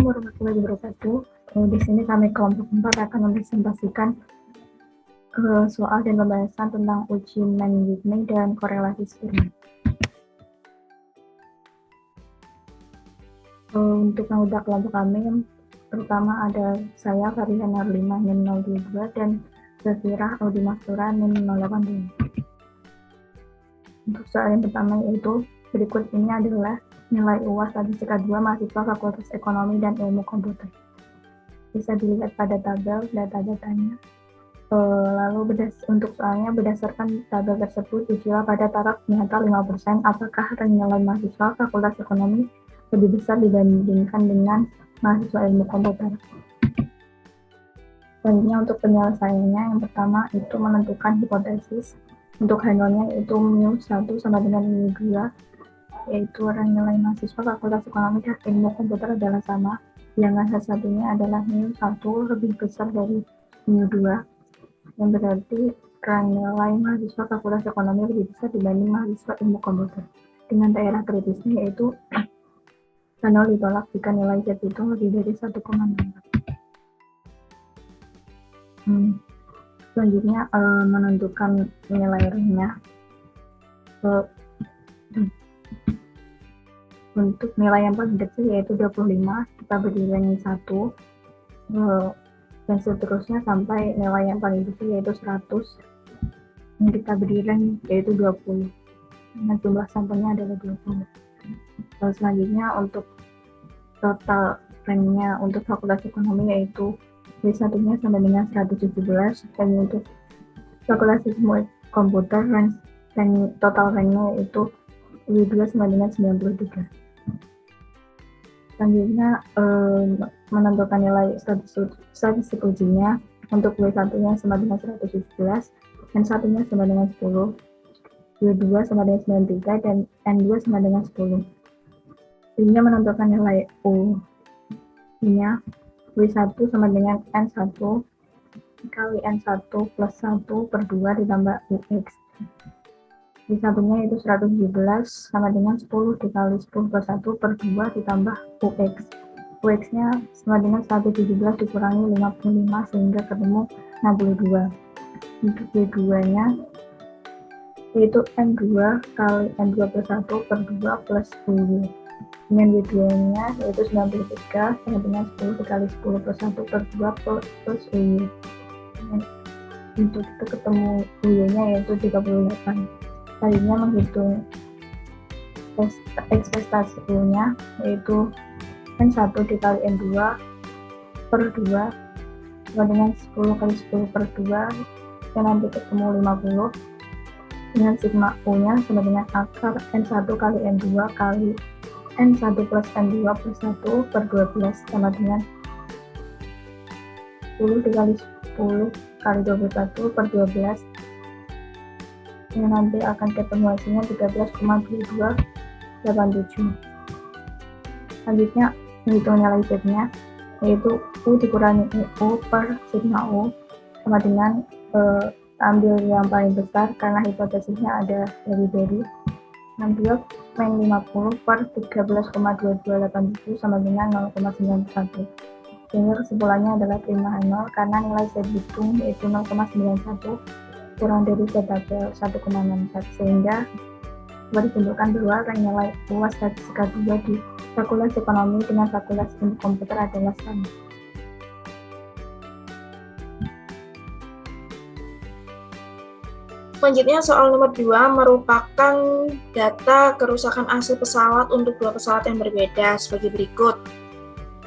Assalamualaikum warahmatullahi wabarakatuh. Di sini kami kelompok 4 akan mempresentasikan soal dan pembahasan tentang uji Mann-Whitney dan korelasi eksperimen. Untuk anggota kelompok kami, pertama ada saya, Farihan Arlina, NIM 022, dan Zafira Audi Mastura, NIM 082. Untuk soal yang pertama yaitu, berikut ini adalah nilai UAS Statistika 2 mahasiswa Fakultas Ekonomi dan Ilmu Komputer. Bisa dilihat pada tabel data-datanya. Lalu untuk soalnya berdasarkan tabel tersebut, ujilah pada taraf nyata 5%, apakah nilai mahasiswa Fakultas Ekonomi lebih besar dibandingkan dengan mahasiswa Ilmu Komputer. Selanjutnya untuk penyelesaiannya, yang pertama itu menentukan hipotesis. Untuk handle-nya yaitu mu1 sama dengan mu2, yaitu nilai mahasiswa Fakultas Ekonomi dan Ilmu Komputer adalah sama. Sedangkan satunya adalah mu1 lebih besar dari mu2, yang berarti nilai mahasiswa Fakultas Ekonomi lebih besar dibanding mahasiswa Ilmu Komputer. Dengan daerah kritisnya yaitu nol ditolak jika nilai Z itu lebih dari 1,6. Selanjutnya menentukan nilai R-nya. Untuk nilai yang paling kecil yaitu 25, kita beri rank 1, dan seterusnya sampai nilai yang paling besar yaitu 100, yang kita beri rank yaitu 20, karena jumlah sampelnya adalah 20. Lalu selanjutnya untuk total ranknya untuk Fakultas Ekonomi yaitu W1-nya sama dengan 117, dan untuk Fakultas Ilmu Komputer rank total ranknya yaitu W2 sama dengan 93. Selanjutnya menentukan nilai statistik ujinya. Untuk W1-nya sama dengan 117, N1-nya sama dengan 10, W2 sama dengan 93, dan N2 sama dengan 10. Sehingga menentukan nilai U-nya, W1 sama dengan N1 kali N1 plus 1 per 2 ditambah UX. W1-nya itu 117 sama dengan 10 dikali 10 plus 1 per 2 ditambah UX. UX-nya sama dengan 117 dikurangi 55 sehingga ketemu 62. Untuk W2-nya yaitu N2 kali N2 plus 1 per 2 plus UY. Dengan W2-nya yaitu 93 sama dengan 10 dikali 10 plus 1 per 2 plus UY. Untuk itu ketemu UY-nya yaitu 38. Selanjutnya menghitung ekspektasi U-nya yaitu N1 dikali N2 per 2 sama dengan 10 kali 10 per 2, yang nanti ketemu 50, dengan sigma U-nya sama dengan akar N1 kali N2 kali N1 plus N2 plus 1 per 12 sama dengan 10 dikali 10 kali 21 per 12, yang nanti akan ketemu hasilnya 13,2287. Selanjutnya menghitung nilai Z-nya yaitu U dikurangi U per sigma U sama dengan ambil yang paling besar karena hipotesisnya ada lebih dari 62 min 50 per 13,2287 sama dengan 0,91. Sehingga kesimpulannya adalah prima 0 karena nilai Z hitung yaitu 0,91 kurang dari Z tabel 1,64, sehingga dapat ditentukan bahwa nilai UAS Statistika 2 di Fakultas Ekonomi dengan Fakultas Ilmu Komputer adalah sama. Selanjutnya soal nomor 2 merupakan data kerusakan AC pesawat untuk dua pesawat yang berbeda sebagai berikut.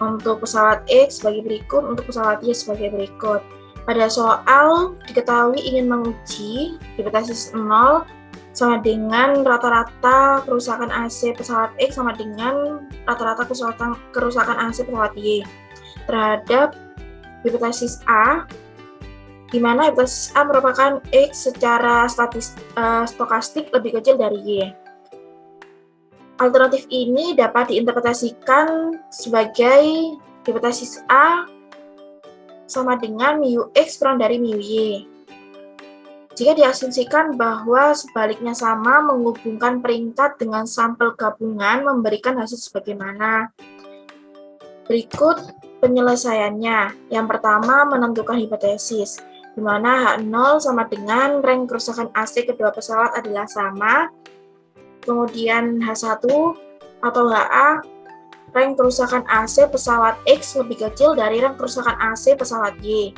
Untuk pesawat X sebagai berikut, untuk pesawat Y sebagai berikut. Pada soal diketahui ingin menguji hipotesis 0 sama dengan rata-rata kerusakan AC pesawat X sama dengan rata-rata kerusakan AC pesawat Y terhadap hipotesis A, di mana hipotesis A merupakan X secara stokastik lebih kecil dari Y. Alternatif ini dapat diinterpretasikan sebagai hipotesis A sama dengan mu X kurang dari mu Y. Jika diasumsikan bahwa sebaliknya sama, menghubungkan peringkat dengan sampel gabungan memberikan hasil sebagaimana. Berikut penyelesaiannya. Yang pertama, menentukan hipotesis, di mana H0 sama dengan rank kerusakan AC kedua pesawat adalah sama. Kemudian H1 atau HA, rank kerusakan AC pesawat X lebih kecil dari rank kerusakan AC pesawat Y.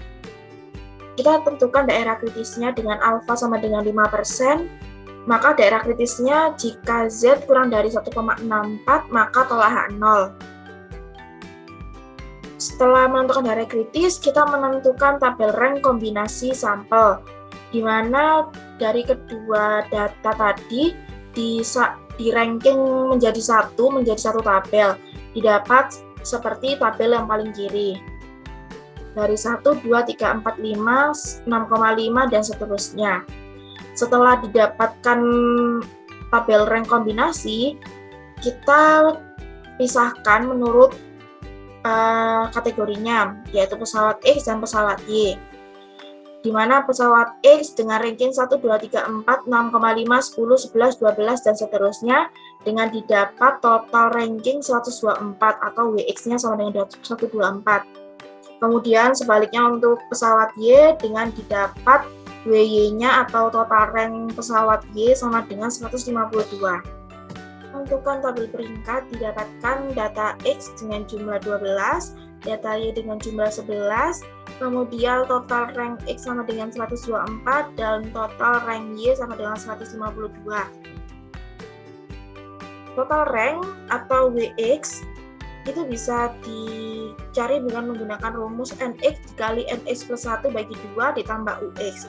Kita tentukan daerah kritisnya dengan alfa sama dengan 5%, maka daerah kritisnya jika Z kurang dari 1,64, maka tolak H0. Setelah menentukan daerah kritis, kita menentukan tabel rank kombinasi sampel, di mana dari kedua data tadi di ranking menjadi satu tabel, didapat seperti tabel yang paling kiri. Dari 1, 2, 3, 4, 5, 6,5, dan seterusnya. Setelah didapatkan tabel rank kombinasi, kita pisahkan menurut kategorinya, yaitu pesawat X dan pesawat Y. Di mana pesawat X dengan ranking 1, 2, 3, 4, 6,5, 10, 11, 12, dan seterusnya dengan didapat total ranking 124 atau WX-nya sama dengan 124. Kemudian sebaliknya untuk pesawat Y dengan didapat WY-nya atau total rank pesawat Y sama dengan 152. Menentukan tabel peringkat didapatkan data X dengan jumlah 12, data Y dengan jumlah 11, kemudian total rank X sama dengan 124, dan total rank Y sama dengan 152. Total rank atau WX itu bisa dicari dengan menggunakan rumus NX dikali NX plus 1 bagi 2 ditambah UX.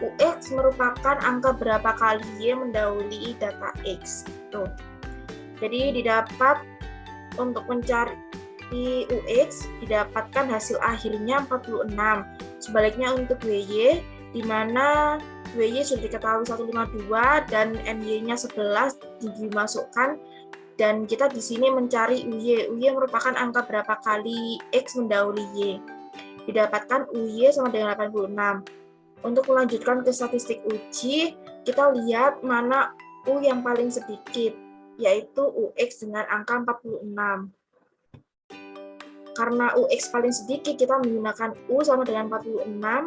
UX merupakan angka berapa kali Y mendahului data X. Tuh. Jadi didapat untuk mencari UX didapatkan hasil akhirnya 46. Sebaliknya untuk WY, di mana WY sudah diketahui 152 dan NY-nya 11 dimasukkan, dan kita di sini mencari UY. UY merupakan angka berapa kali X mendahului Y. Didapatkan UY sama dengan 86. Untuk melanjutkan ke statistik uji, kita lihat mana U yang paling sedikit, yaitu UX dengan angka 46. Karena UX paling sedikit, kita menggunakan U sama dengan 46,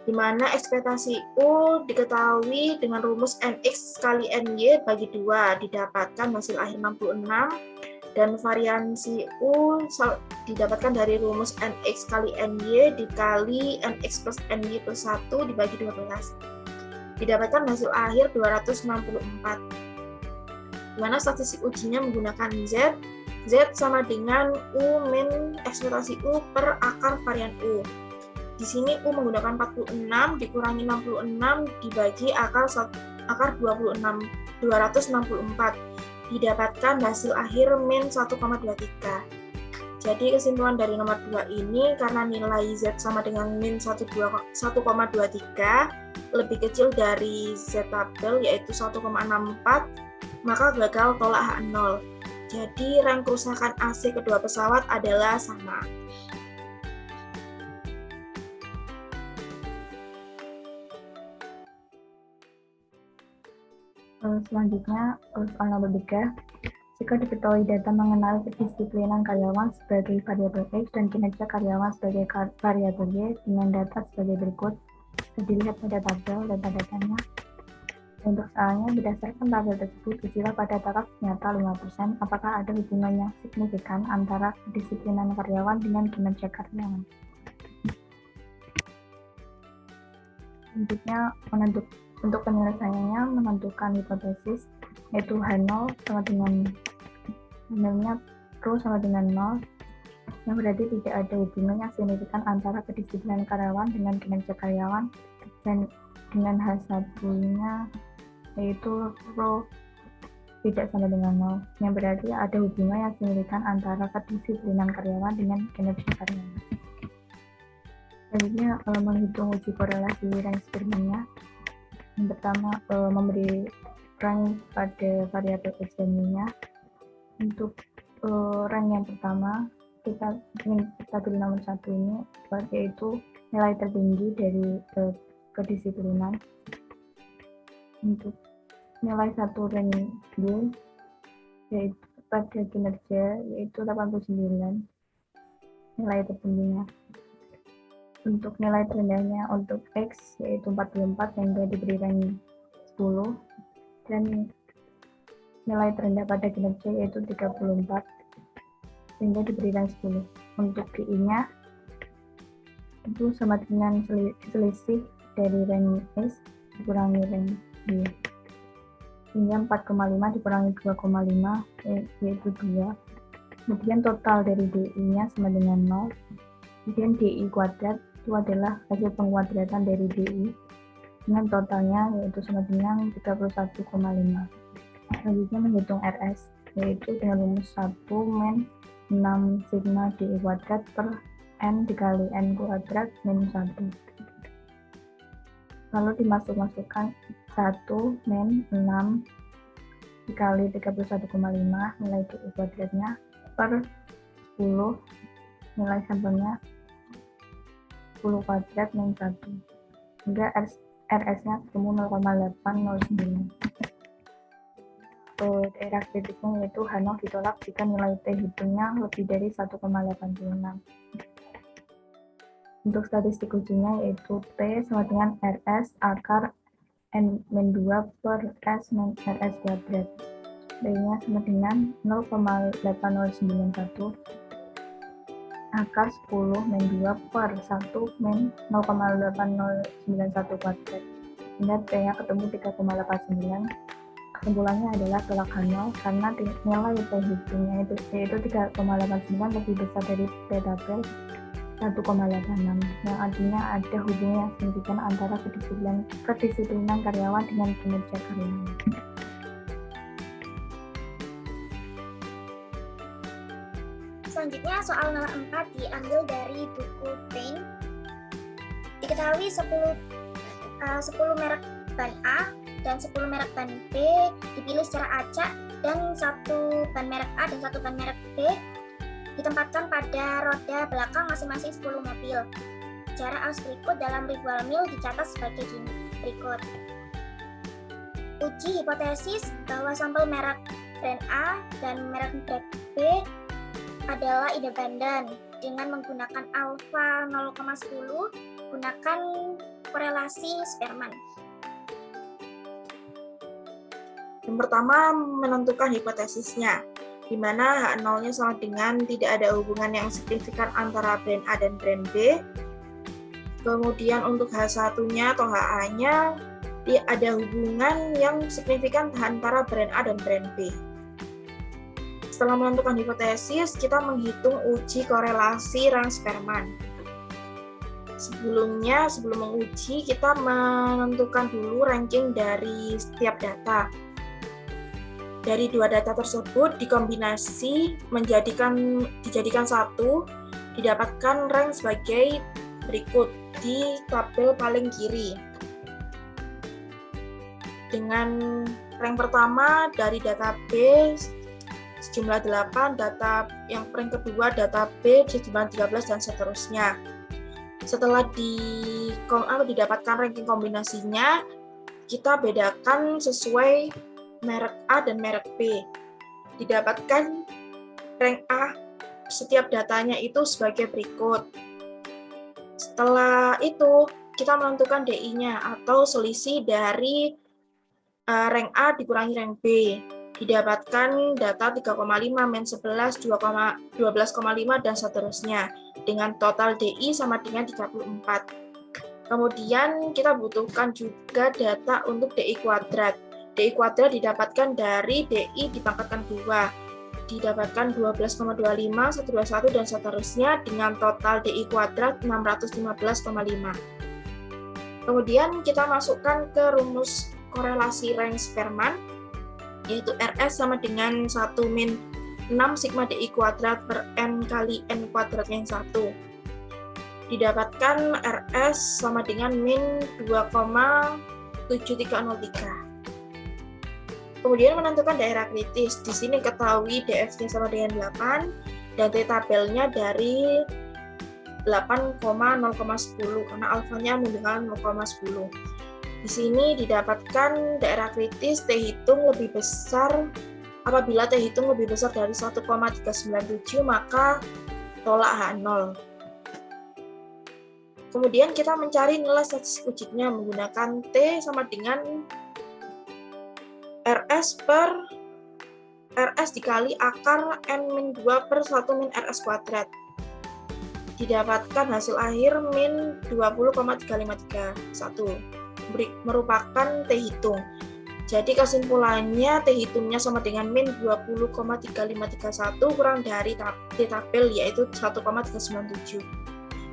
di mana ekspektasi U diketahui dengan rumus NX kali NY bagi 2, didapatkan hasil akhir 66, dan variansi U didapatkan dari rumus NX kali NY dikali NX plus NY plus 1 dibagi 12. Didapatkan hasil akhir 264. Di mana statistik ujinya menggunakan Z. Z sama dengan U min ekspektasi U per akar varian U. Di sini U menggunakan 46 dikurangi 66 dibagi akar 264. Didapatkan hasil akhir min 1,23. Jadi kesimpulan dari nomor 2 ini, karena nilai Z sama dengan min 1,23 lebih kecil dari Z tabel yaitu 1,64, maka gagal tolak H0. Jadi rank kerusakan AC kedua pesawat adalah sama. Selanjutnya, soal nomor 3. Jika diketahui data mengenai kedisiplinan karyawan sebagai variabel X dan kinerja karyawan sebagai variabel Y dengan data sebagai berikut, dilihat pada tabel data-datanya. Untuk soalnya, berdasarkan tabel tersebut, ujilah pada taraf nyata 5%, apakah ada hubungan yang signifikan antara kedisiplinan karyawan dengan kinerja karyawan. Selanjutnya, untuk penyelesaiannya menentukan hipotesis, yaitu H0 sama dengan nilainya Rho sama dengan 0, yang berarti tidak ada hubungan yang signifikan antara kedisiplinan karyawan dengan kinerja karyawan, dan dengan H1-nya yaitu Rho tidak sama dengan 0, yang berarti ada hubungan yang signifikan antara kedisiplinan karyawan dengan kinerja karyawan. Selanjutnya, menghitung uji korelasi rank eksperimennya. Yang pertama, memberi rank pada variabel X dan Y-nya. Untuk rank yang pertama, kita pilih nomor 1 ini, yaitu nilai tertinggi dari kedisiplinan. Untuk nilai 1 rank Y, yaitu pada kinerja, yaitu 89. nilai tertingginya. Untuk nilai terendahnya untuk X yaitu 44 sehingga diberi rank 10, dan nilai terendah pada kinerja yaitu 34 sehingga diberi rank 10. Untuk GI-nya itu sama dengan selisih dari rank S dikurangi rank B, sehingga 4,5 dikurangi 2,5 yaitu 2. Kemudian total dari DI-nya sama dengan 0. Kemudian DI kuadrat itu adalah hasil pengkuadratan dari DI dengan totalnya yaitu sama dengan 31,5. Selanjutnya menghitung RS yaitu dengan rumus 1 min 6 sigma DI kuadrat per N dikali N kuadrat min 1. Lalu dimasukkan 1 min 6 dikali 31,5 nilai DI kuadratnya per 10 nilai sampelnya 10 kuadrat min 1 hingga RS-nya ketemu 0,809. Daerah kritiknya yaitu H0 ditolak jika nilai T hitungnya lebih dari 1,86. Untuk statistik ujinya yaitu T sama dengan RS akar N-2 per S min RS kuadrat. D-nya sama dengan 0,8091 akar 10 min 2 per 1 min 0,8091 kuadrat. Hingga T-nya ketemu 3,89. Kesimpulannya adalah tolak H0 karena nilai T hitungnya yaitu 3,89 lebih besar dari T tabel 1,86, yang artinya ada hubungan yang signifikan antara kedisiplinan karyawan dengan kinerja karyawan. Selanjutnya soal nomor 4 diambil dari buku Paint. Diketahui 10 merek ban A dan 10 merek ban B dipilih secara acak dan 1 ban merek A dan 1 ban merek B ditempatkan pada roda belakang masing-masing 10 mobil. Jarak arus berikut dalam ribuan mil dicatat sebagai berikut. Uji hipotesis bahwa sampel merek brand A dan merek brand B adalah independen dengan menggunakan alfa 0,10, gunakan korelasi Spearman. Yang pertama, menentukan hipotesisnya, di mana H0-nya sama dengan tidak ada hubungan yang signifikan antara brand A dan brand B. Kemudian untuk H1-nya atau HA-nya, ada hubungan yang signifikan antara brand A dan brand B. Setelah menentukan hipotesis, kita menghitung uji korelasi rank Spearman. Sebelum menguji, kita menentukan dulu ranking dari setiap data. Dari dua data tersebut dikombinasi dijadikan satu, didapatkan rank sebagai berikut di tabel paling kiri. Dengan rank pertama dari data B sejumlah 8, data yang rank kedua data B sejumlah 13 dan seterusnya. Setelah didapatkan ranking kombinasinya, kita bedakan sesuai merek A dan merek B. Didapatkan rank A setiap datanya itu sebagai berikut. Setelah itu, kita menentukan DI-nya atau selisih dari rank A dikurangi rank B. Didapatkan data 3,5, min 11, 12,5, dan seterusnya. Dengan total DI sama dengan 34. Kemudian kita butuhkan juga data untuk DI kuadrat. DI kuadrat didapatkan dari DI dipangkatkan 2. Didapatkan 12,25, 121, dan seterusnya dengan total DI kuadrat 615,5. Kemudian kita masukkan ke rumus korelasi rank Spearman, yaitu RS sama dengan 1 min 6 sigma DI kuadrat per N kali N kuadrat min 1. Didapatkan RS sama dengan min 2,7303. Kemudian menentukan daerah kritis. Di sini ketahui DF-nya sama dengan 8 dan T tabelnya dari 8,0,10 karena alfanya menunjukkan 0,10. Di sini didapatkan daerah kritis T hitung lebih besar. Apabila T hitung lebih besar dari 1,397, maka tolak H0. Kemudian kita mencari nilai statistik ujinya menggunakan T sama dengan RS dikali akar N-2 per 1 min RS kuadrat. Didapatkan hasil akhir min 20,3531 merupakan T hitung. Jadi kesimpulannya T hitungnya sama dengan min 20,3531 kurang dari T tabel yaitu 1,397.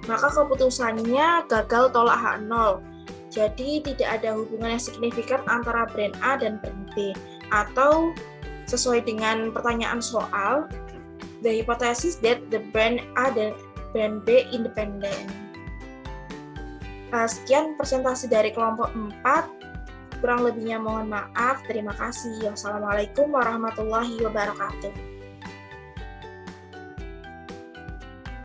Maka keputusannya gagal tolak H0. Jadi tidak ada hubungan yang signifikan antara brand A dan brand B. Atau sesuai dengan pertanyaan soal, the hypothesis that the brand A dan brand B independent. Sekian presentasi dari kelompok 4. Kurang lebihnya mohon maaf. Terima kasih. Wassalamualaikum warahmatullahi wabarakatuh.